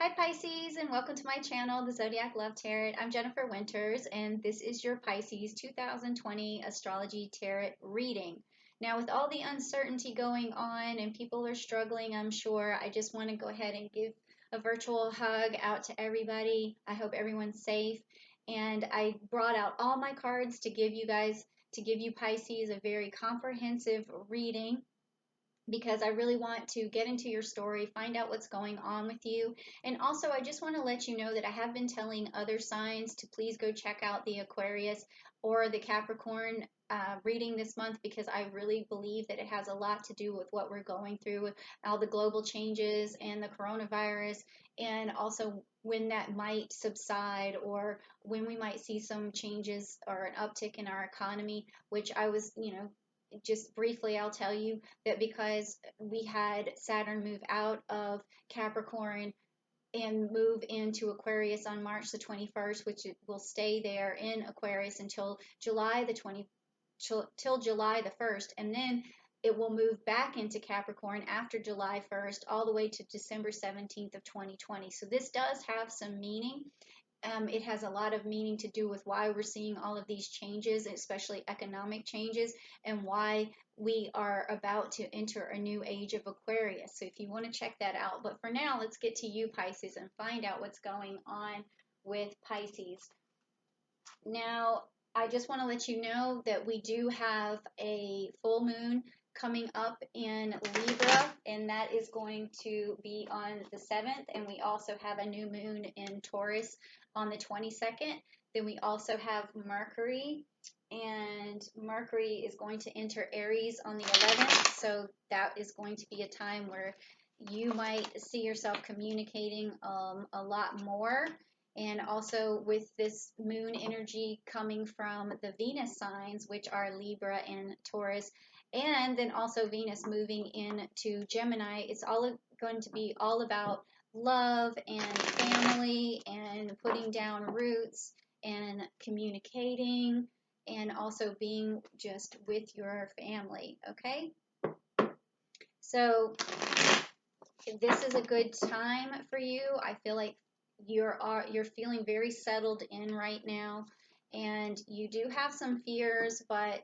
Hi Pisces, and welcome to my channel, the Zodiac Love Tarot. I'm Jennifer Winters, and this is your Pisces 2020 Astrology Tarot reading. Now, with all the uncertainty going on and people are struggling, I'm sure, I just want to go ahead and give a virtual hug out to everybody. I hope everyone's safe. And I brought out all my cards to give you Pisces a very comprehensive reading because I really want to get into your story, find out what's going on with you. And also, I just want to let you know that I have been telling other signs to please go check out the Aquarius or the Capricorn reading this month because I really believe that it has a lot to do with what we're going through with all the global changes and the coronavirus, and also when that might subside or when we might see some changes or an uptick in our economy, which I was, just briefly, I'll tell you that because we had Saturn move out of Capricorn and move into Aquarius on March the 21st, which it will stay there in Aquarius until July the 20 till July the 1st, and then it will move back into Capricorn after July 1st all the way to December 17th of 2020. So this does have some meaning. It has a lot of meaning to do with why we're seeing all of these changes, especially economic changes, and why we are about to enter a new age of Aquarius. So if you want to check that out. But for now, let's get to you, Pisces, and find out what's going on with Pisces. Now, I just want to let you know that we do have a full moon coming up in Libra, and that is going to be on the 7th. And we also have a new moon in Taurus on the 22nd. Then we also have Mercury, and Mercury is going to enter Aries on the 11th. So that is going to be a time where you might see yourself communicating a lot more. And also with this moon energy coming from the Venus signs, which are Libra and Taurus, and then also Venus moving into Gemini, it's all going to be all about love and family and putting down roots and communicating and also being just with your family, okay? So this is a good time for you. I feel like you're feeling very settled in right now, and you do have some fears, but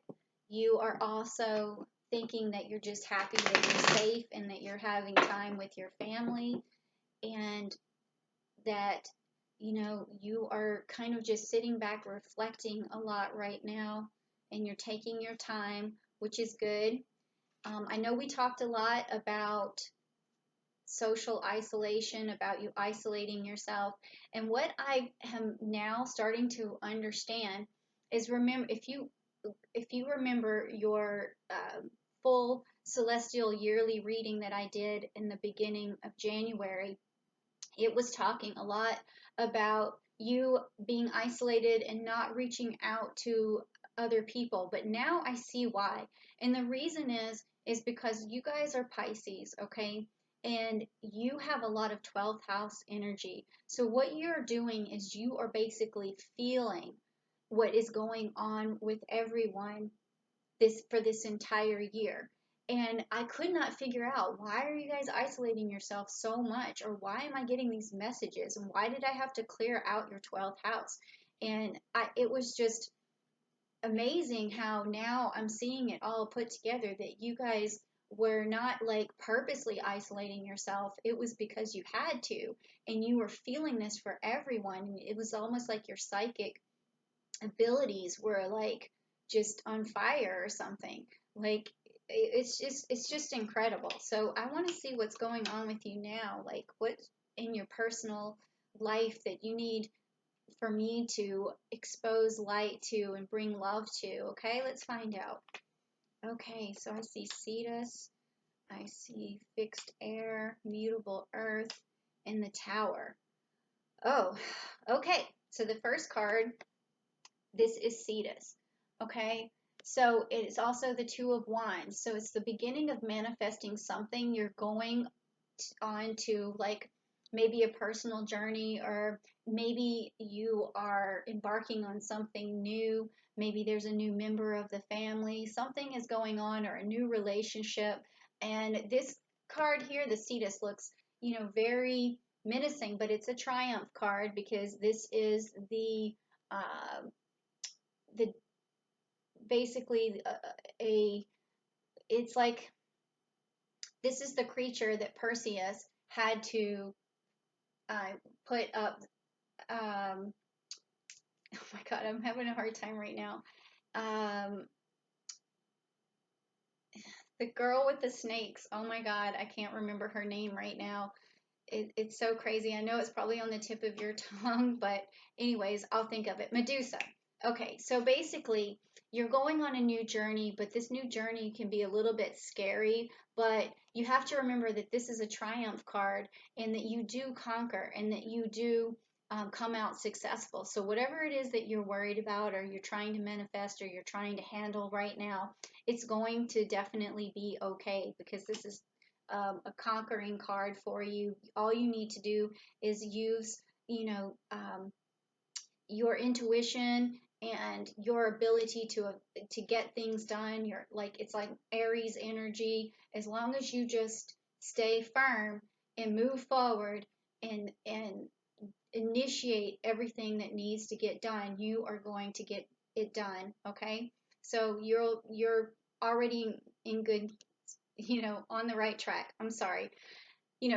you are also thinking that you're just happy that you're safe and that you're having time with your family, and that you are kind of just sitting back reflecting a lot right now, and you're taking your time, which is good. I know we talked a lot about social isolation, about you isolating yourself. And what I am now starting to understand is, remember, if you remember your full celestial yearly reading that I did in the beginning of January, it was talking a lot about you being isolated and not reaching out to other people. But now I see why. And the reason is because you guys are Pisces, okay? And you have a lot of 12th house energy. So what you're doing is you are basically feeling what is going on with everyone for this entire year. And I could not figure out, why are you guys isolating yourself so much, or why am I getting these messages, and why did I have to clear out your 12th house? And it was just amazing how now I'm seeing it all put together, that you guys were not like purposely isolating yourself. It was because you had to, and you were feeling this for everyone. It was almost like your psychic abilities were like just on fire or something. Like it's just incredible. So I want to see what's going on with you now, like what in your personal life that you need for me to expose light to and bring love to. Okay, let's find out. Okay, so I see Cetus, I see fixed air, mutable earth, and the Tower. Oh, okay. So the first card, this is Cetus. Okay, so it's also the Two of Wands. So it's the beginning of manifesting something. You're going on to, like, maybe a personal journey, or maybe you are embarking on something new. Maybe there's a new member of the family. Something is going on, or a new relationship. And this card here, the Cetus, looks, very menacing, but it's a triumph card because this is uh, the basically a it's like this is the creature that Perseus had to uh, put up. Oh my God, I'm having a hard time right now. Um, the girl with the snakes. Oh my God, I can't remember her name right now. It's so crazy. I know it's probably on the tip of your tongue, but anyways, I'll think of it. Medusa. Okay, so basically, you're going on a new journey, but this new journey can be a little bit scary. But you have to remember that this is a triumph card and that you do conquer and that you do come out successful. So, whatever it is that you're worried about or you're trying to manifest or you're trying to handle right now, it's going to definitely be okay because this is a conquering card for you. All you need to do is use, your intuition and your ability to get things done. You're like it's like Aries energy. As long as you just stay firm and move forward and initiate everything that needs to get done, you are going to get it done. Okay, so you're already in good, on the right track. I'm sorry.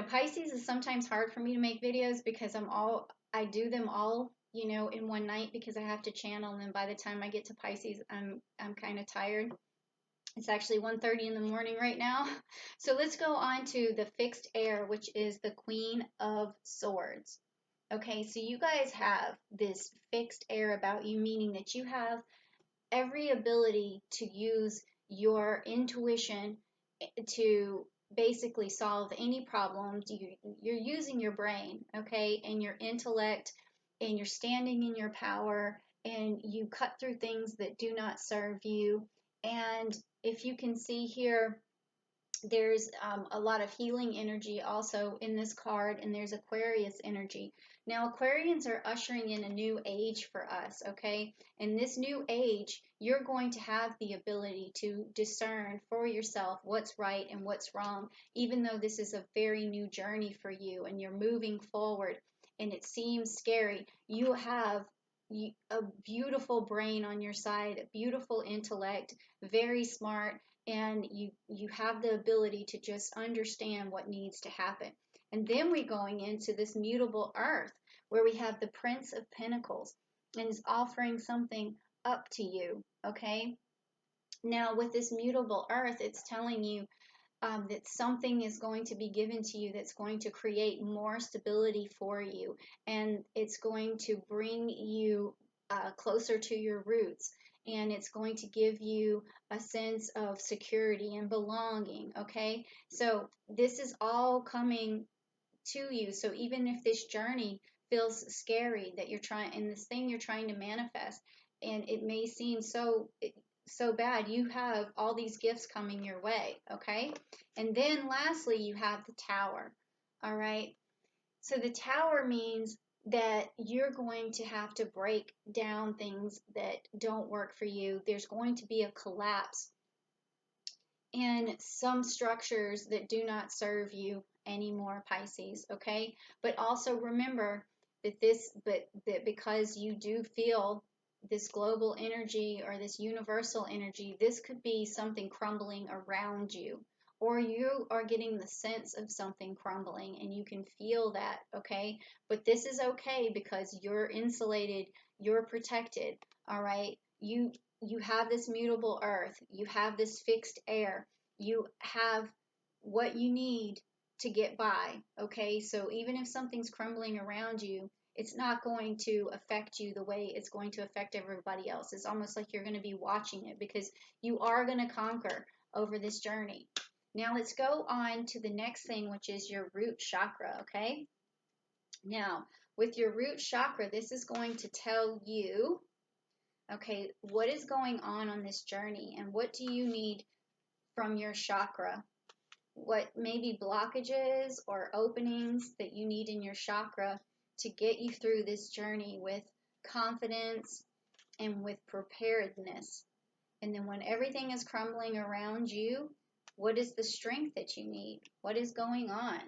Pisces is sometimes hard for me to make videos because I do them all, in one night because I have to channel, and then by the time I get to Pisces, I'm kind of tired. It's actually 1:30 in the morning right now. So let's go on to the fixed air, which is the Queen of Swords. Okay, so you guys have this fixed air about you, meaning that you have every ability to use your intuition to basically solve any problems. You're using your brain, okay, and your intellect, and you're standing in your power, and you cut through things that do not serve you. And if you can see here, there's a lot of healing energy also in this card, and there's Aquarius energy. Now, Aquarians are ushering in a new age for us, okay? In this new age, you're going to have the ability to discern for yourself what's right and what's wrong, even though this is a very new journey for you and you're moving forward and it seems scary. You have a beautiful brain on your side, a beautiful intellect, very smart, and you have the ability to just understand what needs to happen. And then we're going into this mutable earth where we have the Prince of Pentacles and is offering something up to you. Okay, now with this mutable earth, it's telling you that something is going to be given to you that's going to create more stability for you, and it's going to bring you closer to your roots, and it's going to give you a sense of security and belonging. Okay, so this is all coming to you. So even if this journey feels scary that you're trying, and this thing you're trying to manifest, and it may seem so bad, you have all these gifts coming your way. Okay, and then lastly, you have the Tower. All right, so the Tower means that you're going to have to break down things that don't work for you. There's going to be a collapse in some structures that do not serve you anymore, Pisces, okay? But also remember that that because you do feel this global energy or this universal energy, this could be something crumbling around you, or you are getting the sense of something crumbling and you can feel that, okay? But this is okay because you're insulated, you're protected, all right? You have this mutable earth, you have this fixed air, you have what you need to get by. Okay, so even if something's crumbling around you, it's not going to affect you the way it's going to affect everybody else. It's almost like you're going to be watching it because you are going to conquer over this journey. Now let's go on to the next thing, which is your root chakra. Okay, now with your root chakra, this is going to tell you, okay, what is going on this journey and what do you need from your chakra? What maybe blockages or openings that you need in your chakra to get you through this journey with confidence and with preparedness. And then when everything is crumbling around you, what is the strength that you need? What is going on?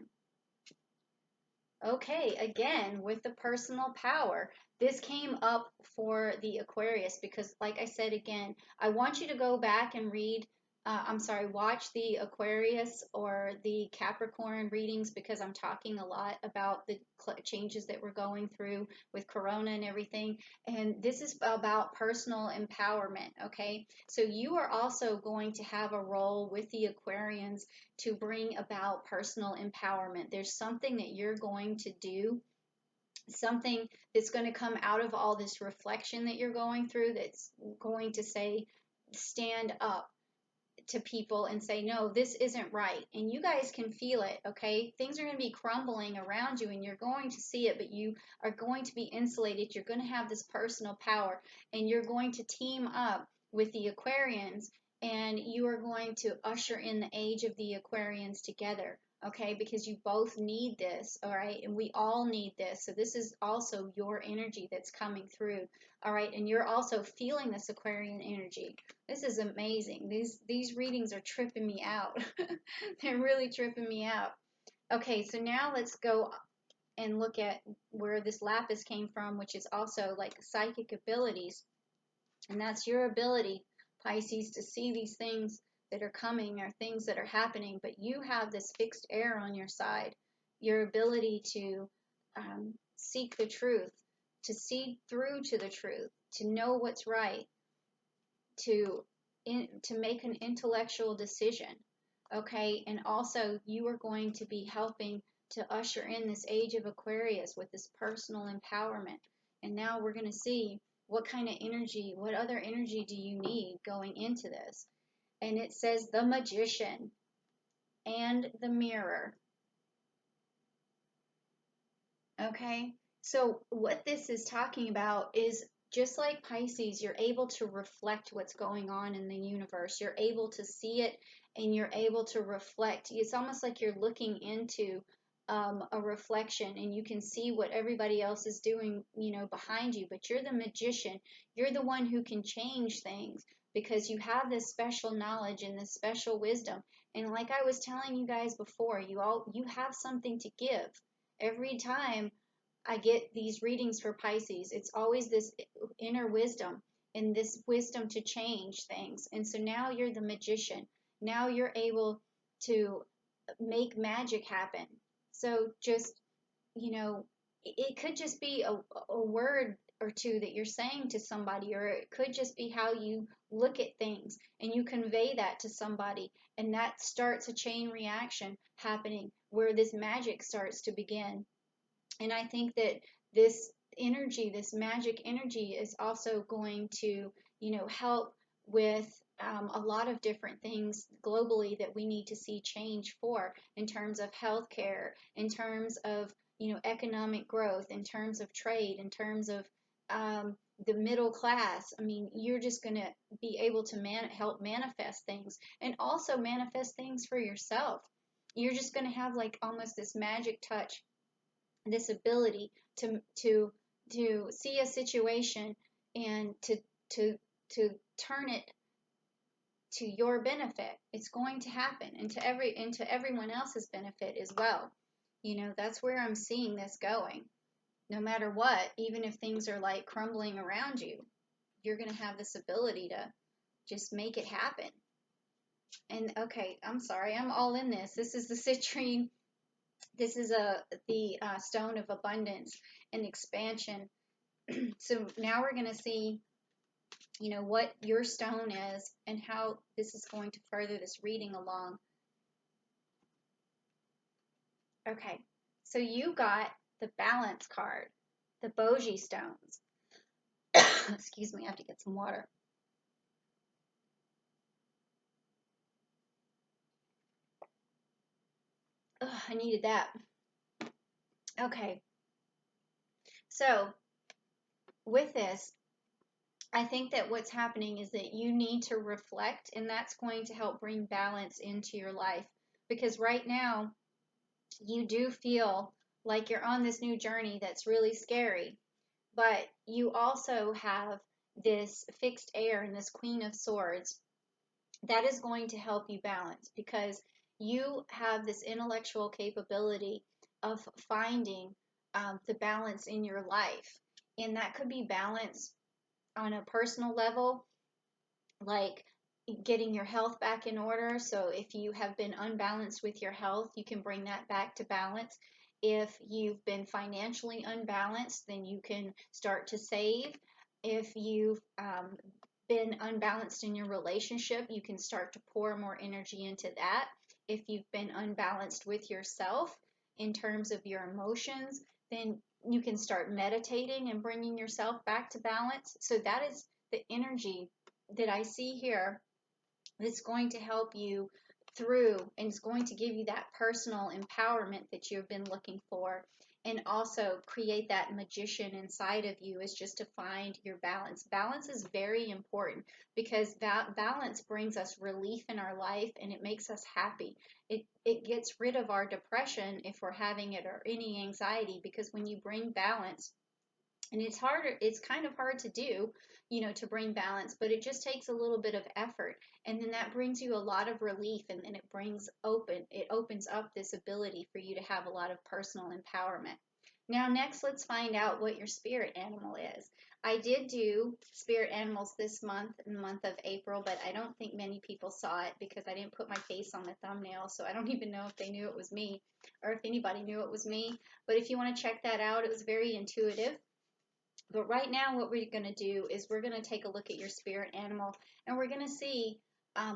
Okay, again, with the personal power, this came up for the Aquarius because, like I said again, I want you to go back and read, I'm sorry, watch the Aquarius or the Capricorn readings because I'm talking a lot about the changes that we're going through with Corona and everything. And this is about personal empowerment, okay? So you are also going to have a role with the Aquarians to bring about personal empowerment. There's something that you're going to do, something that's going to come out of all this reflection that you're going through that's going to say, stand up to people and say, no, this isn't right. And you guys can feel it, okay? Things are going to be crumbling around you and you're going to see it, but you are going to be insulated. You're going to have this personal power and you're going to team up with the Aquarians and you are going to usher in the age of the Aquarians together. Okay, because you both need this, all right, and we all need this. So, this is also your energy that's coming through, all right, and you're also feeling this Aquarian energy. This is amazing. These readings are tripping me out. They're really tripping me out. Okay, so now let's go and look at where this lapis came from, which is also like psychic abilities. And that's your ability, Pisces, to see these things that are coming or things that are happening, but you have this fixed air on your side. Your ability to seek the truth, to see through to the truth, to know what's right, to to make an intellectual decision, okay? And also you are going to be helping to usher in this age of Aquarius with this personal empowerment. And now we're going to see what kind of energy, what other energy do you need going into this. And it says the Magician and the Mirror. Okay, so what this is talking about is just like Pisces, you're able to reflect what's going on in the universe. You're able to see it and you're able to reflect. It's almost like you're looking into a reflection and you can see what everybody else is doing, you know, behind you. But you're the magician. You're the one who can change things because you have this special knowledge and this special wisdom. And like I was telling you guys before, you have something to give. Every time I get these readings for Pisces, it's always this inner wisdom and this wisdom to change things. And so now you're the magician. Now you're able to make magic happen. So just, you know, it could just be a word or two that you're saying to somebody, or it could just be how you look at things and you convey that to somebody. And that starts a chain reaction happening where this magic starts to begin. And I think that this energy, this magic energy, is also going to, you know, help with a lot of different things globally that we need to see change for in terms of healthcare, in terms of, you know, economic growth, in terms of trade, in terms of the middle class. I mean, you're just going to be able to help manifest things and also manifest things for yourself. You're just going to have like almost this magic touch, this ability to see a situation and to turn it to your benefit. It's going to happen and to everyone else's benefit as well. You know, that's where I'm seeing this going. No matter what, even if things are like crumbling around you, you're going to have this ability to just make it happen. And okay, I'm sorry, I'm all in this. This is the citrine. This is the stone of abundance and expansion. So now we're going to see, you know, what your stone is and how this is going to further this reading along. Okay, so you got the balance card, the Boji stones. Excuse me, I have to get some water. Ugh, I needed that. Okay, so with this, I think that what's happening is that you need to reflect, and that's going to help bring balance into your life. Because right now, you do feel like you're on this new journey that's really scary, but you also have this fixed air and this Queen of Swords that is going to help you balance because you have this intellectual capability of finding the balance in your life. And that could be balance on a personal level, like getting your health back in order. So if you have been unbalanced with your health, you can bring that back to balance. If you've been financially unbalanced, then you can start to save. If you've been unbalanced in your relationship, you can start to pour more energy into that. If you've been unbalanced with yourself in terms of your emotions, then you can start meditating and bringing yourself back to balance. So that is the energy that I see here that's going to help you through, and it's going to give you that personal empowerment that you've been looking for, and also create that magician inside of you, is just to find your balance. Balance is very important because that balance brings us relief in our life and it makes us happy. It gets rid of our depression if we're having it, or any anxiety, because when you bring balance, and it's harder, it's kind of hard to do, to bring balance, but it just takes a little bit of effort, and then that brings you a lot of relief, and then it opens up this ability for you to have a lot of personal empowerment. Now next, let's find out what your spirit animal is. I did do spirit animals this month, in the month of April, but I don't think many people saw it because I didn't put my face on the thumbnail, so I don't even know if they knew it was me, or if anybody knew it was me. But if you want to check that out, it was very intuitive. But right now, what we're going to do is we're going to take a look at your spirit animal, and we're going to see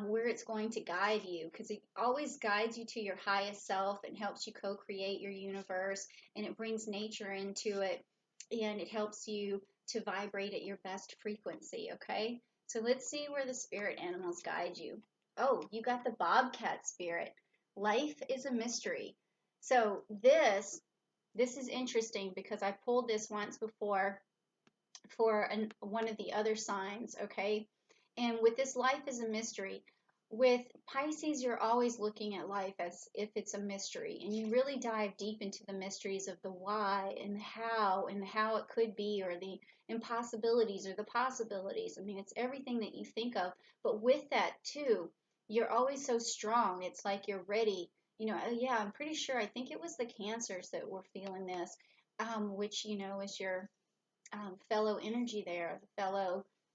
where it's going to guide you, because it always guides you to your highest self and helps you co-create your universe, and it brings nature into it, and it helps you to vibrate at your best frequency, okay? So let's see where the spirit animals guide you. Oh, you got the bobcat spirit. Life is a mystery. So this is interesting because I pulled this once before for one of the other signs, okay? And with this, life is a mystery. With Pisces, you're always looking at life as if it's a mystery, and you really dive deep into the mysteries of the why and how it could be, or the impossibilities or the possibilities. I mean, it's everything that you think of. But with that too, you're always so strong. It's like you're ready. Yeah, I'm pretty sure. I think it was the Cancers that were feeling this, which is your fellow energy there,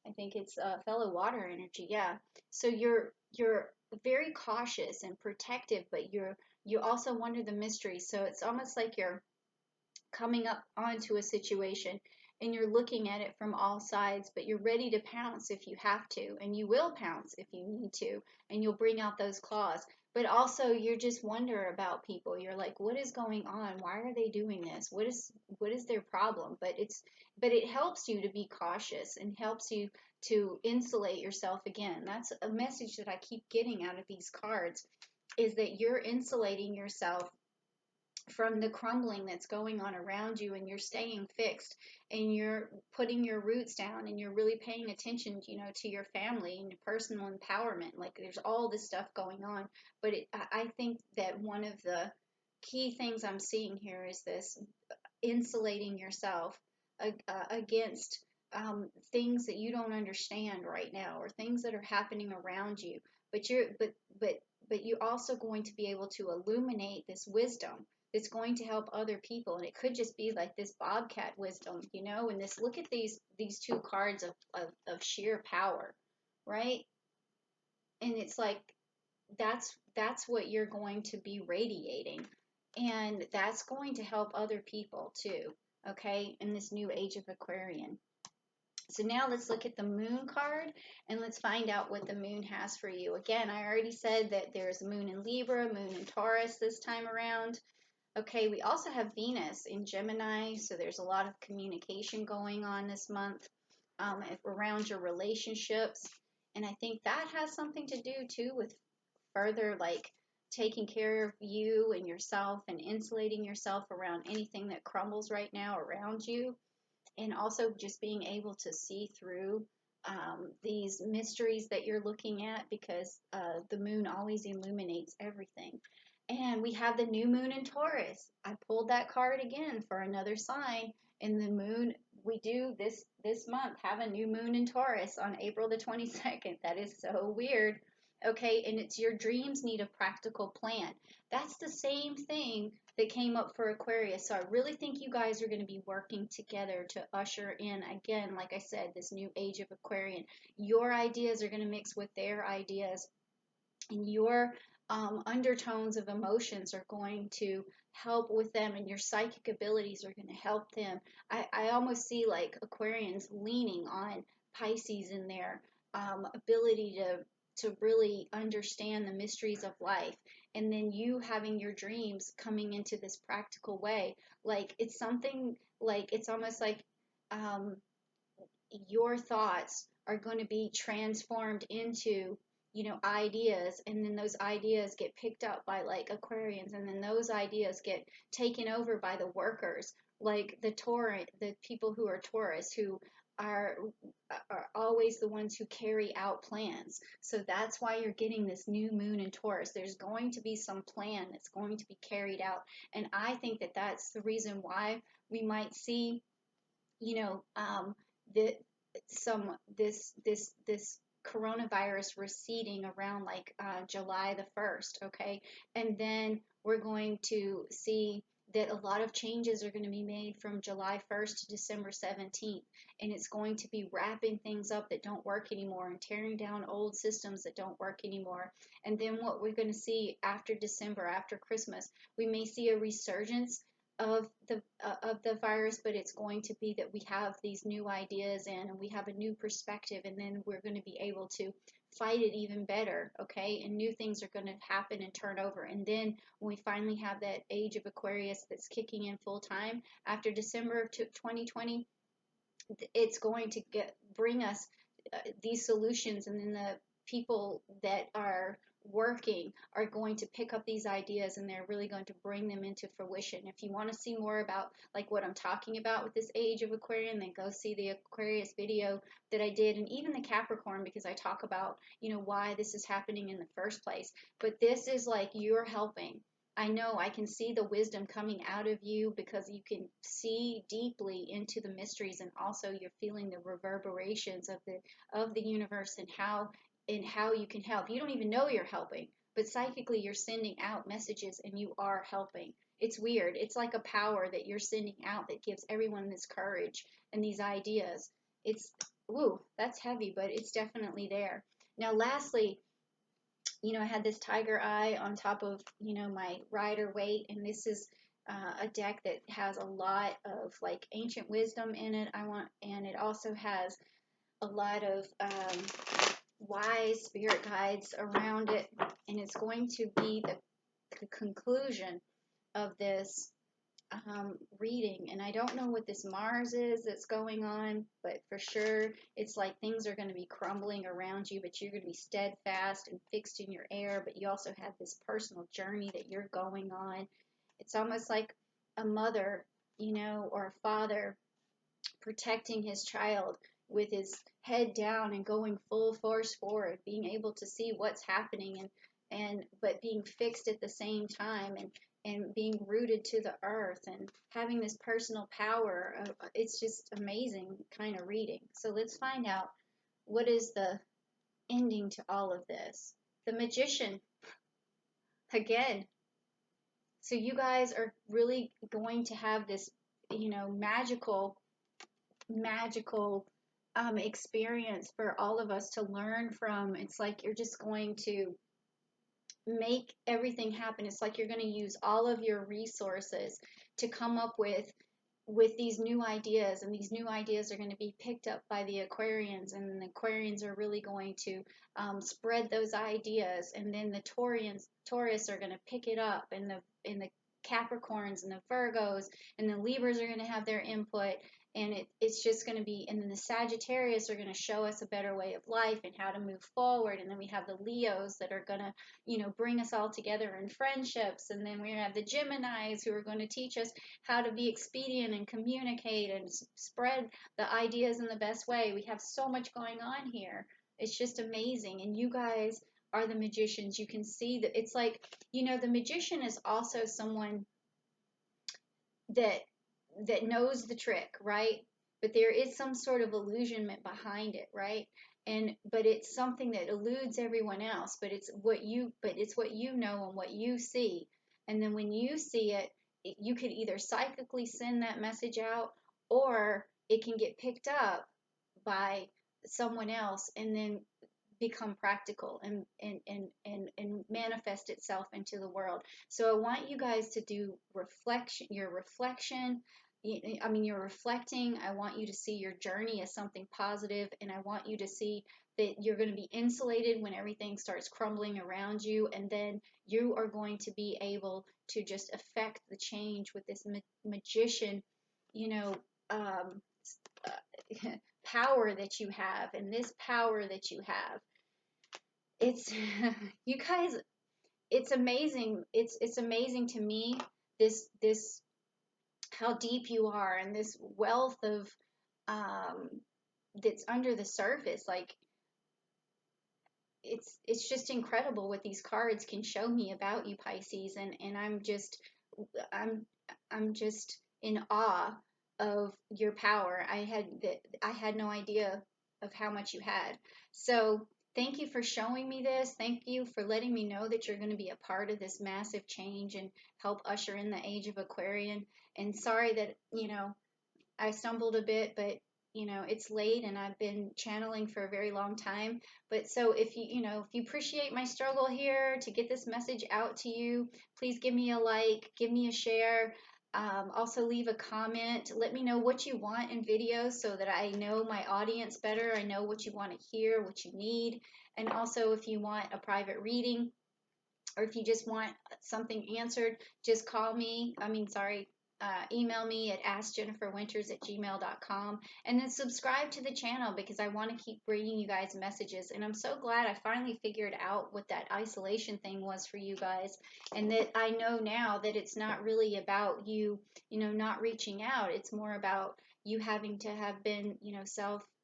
I think it's fellow water energy, yeah. So you're very cautious and protective, but you also wonder the mystery. So it's almost like you're coming up onto a situation and you're looking at it from all sides, but you're ready to pounce if you have to, and you will pounce if you need to, and you'll bring out those claws. But also, you just wonder about people. You're like, what is going on? Why are they doing this? What is their problem? But it helps you to be cautious and helps you to insulate yourself. Again, that's a message that I keep getting out of these cards, is that you're insulating yourself from the crumbling that's going on around you, and you're staying fixed, and you're putting your roots down, and you're really paying attention, to your family and your personal empowerment. Like, there's all this stuff going on, but I think that one of the key things I'm seeing here is this insulating yourself against things that you don't understand right now, or things that are happening around you. But you're also going to be able to illuminate this wisdom that's going to help other people, and it could just be like this bobcat wisdom, and this, look at these two cards of sheer power, right? And it's like that's what you're going to be radiating, and that's going to help other people too, okay, in this new age of Aquarian. So now let's look at the moon card, and let's find out what the moon has for you. Again, I already said that there's moon in Libra, moon in Taurus this time around. Okay, we also have Venus in Gemini, so there's a lot of communication going on this month around your relationships. And I think that has something to do too with further, like, taking care of you and yourself and insulating yourself around anything that crumbles right now around you. And also just being able to see through these mysteries that you're looking at, because the moon always illuminates everything. And we have the new moon in Taurus. I pulled that card again for another sign. And the moon, we do this month have a new moon in Taurus on April the 22nd. That is so weird. Okay, and it's your dreams need a practical plan. That's the same thing that came up for Aquarius. So I really think you guys are going to be working together to usher in, again, like I said, this new age of Aquarian. Your ideas are going to mix with their ideas, and your undertones of emotions are going to help with them, and your psychic abilities are going to help them. I almost see like Aquarians leaning on Pisces in their ability to really understand the mysteries of life, and then you having your dreams coming into this practical way. Like it's something, like it's almost like um, your thoughts are going to be transformed into, ideas, and then those ideas get picked up by like Aquarians, and then those ideas get taken over by the workers, like the people who are Taurus, who are are always the ones who carry out plans. So that's why you're getting this new moon in Taurus. There's going to be some plan that's going to be carried out, and I think that that's the reason why we might see, you know, the some this coronavirus receding around like July the 1st, okay? And then we're going to see that a lot of changes are going to be made from July 1st to December 17th, and it's going to be wrapping things up that don't work anymore and tearing down old systems that don't work anymore. And then what we're going to see after December, after Christmas, we may see a resurgence of the virus, but it's going to be that we have these new ideas and we have a new perspective, and then we're going to be able to fight it even better, okay? And new things are going to happen and turn over. And then when we finally have that age of Aquarius that's kicking in full time after December of 2020, it's going to bring us these solutions, and then the people that are working are going to pick up these ideas, and they're really going to bring them into fruition. If you want to see more about like what I'm talking about with this age of Aquarian, then go see the Aquarius video that I did, and even the Capricorn, because I talk about, why this is happening in the first place. But this is like you're helping. I know I can see the wisdom coming out of you because you can see deeply into the mysteries, and also you're feeling the reverberations of the universe, and how you can help. You don't even know you're helping, but psychically you're sending out messages and you are helping. It's weird. It's like a power that you're sending out that gives everyone this courage and these ideas. It's, woo, that's heavy, but it's definitely there. Now, lastly, I had this tiger eye on top of, my Rider Waite, and this is a deck that has a lot of like ancient wisdom in it. And it also has a lot of wise spirit guides around it, and it's going to be the conclusion of this reading. And I don't know what this Mars is that's going on, but for sure it's like things are going to be crumbling around you, but you're going to be steadfast and fixed in your air. But you also have this personal journey that you're going on. It's almost like a mother, or a father protecting his child with his head down and going full force forward, being able to see what's happening, and but being fixed at the same time, and being rooted to the earth and having this personal power. It's just amazing kind of reading. So let's find out what is the ending to all of this. The Magician, again. So you guys are really going to have this, magical experience for all of us to learn from. It's like you're just going to make everything happen. It's like you're going to use all of your resources to come up with these new ideas, and these new ideas are going to be picked up by the Aquarians, and the Aquarians are really going to spread those ideas, and then the Taurus are going to pick it up, and the Capricorns and the Virgos and the Libras are going to have their input, and it's just going to be, and then the Sagittarius are going to show us a better way of life and how to move forward, and then we have the Leos that are going to, bring us all together in friendships, and then we have the Geminis who are going to teach us how to be expedient and communicate and spread the ideas in the best way. We have so much going on here. It's just amazing, and you guys are the magicians. You can see that it's like, the magician is also someone that knows the trick, right? But there is some sort of illusionment behind it, right? But it's something that eludes everyone else, but it's what you know and what you see. And then when you see it, you could either psychically send that message out, or it can get picked up by someone else and then become practical and manifest itself into the world. So I want you guys to do your reflection. I mean, you're reflecting. I want you to see your journey as something positive, and I want you to see that you're going to be insulated when everything starts crumbling around you, and then you are going to be able to just affect the change with this magician, you know, um, power that you have, and this power that you have. It's you guys, it's amazing. It's amazing to me, this how deep you are, and this wealth of um that's under the surface. Like, it's just incredible what these cards can show me about you, Pisces, and I'm I'm just in awe of your power. I had no idea of how much you had. So thank you for showing me this. Thank you for letting me know that you're going to be a part of this massive change and help usher in the age of Aquarian. And sorry that, I stumbled a bit, but it's late and I've been channeling for a very long time. But so if if you appreciate my struggle here to get this message out to you, please give me a like, give me a share. Also leave a comment. Let me know what you want in videos so that I know my audience better. I know what you want to hear, what you need. And also, if you want a private reading, or if you just want something answered, just call me. Email me at askjenniferwinters@gmail.com, and then subscribe to the channel because I want to keep bringing you guys messages. And I'm so glad I finally figured out what that isolation thing was for you guys, and that I know now that it's not really about you, not reaching out. It's more about you having to have been,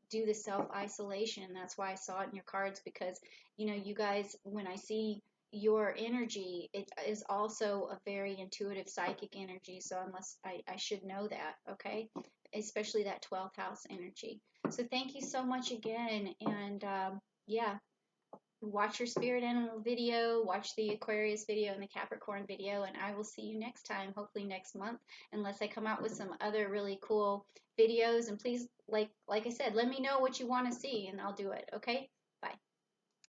do the self isolation. That's why I saw it in your cards, because you guys, when I see your energy, it is also a very intuitive psychic energy. So I should know that, okay? Especially that 12th house energy. So thank you so much again. And yeah, watch your spirit animal video, watch the Aquarius video and the Capricorn video, and I will see you next time, hopefully next month, unless I come out with some other really cool videos. And please, like I said, let me know what you want to see and I'll do it, okay?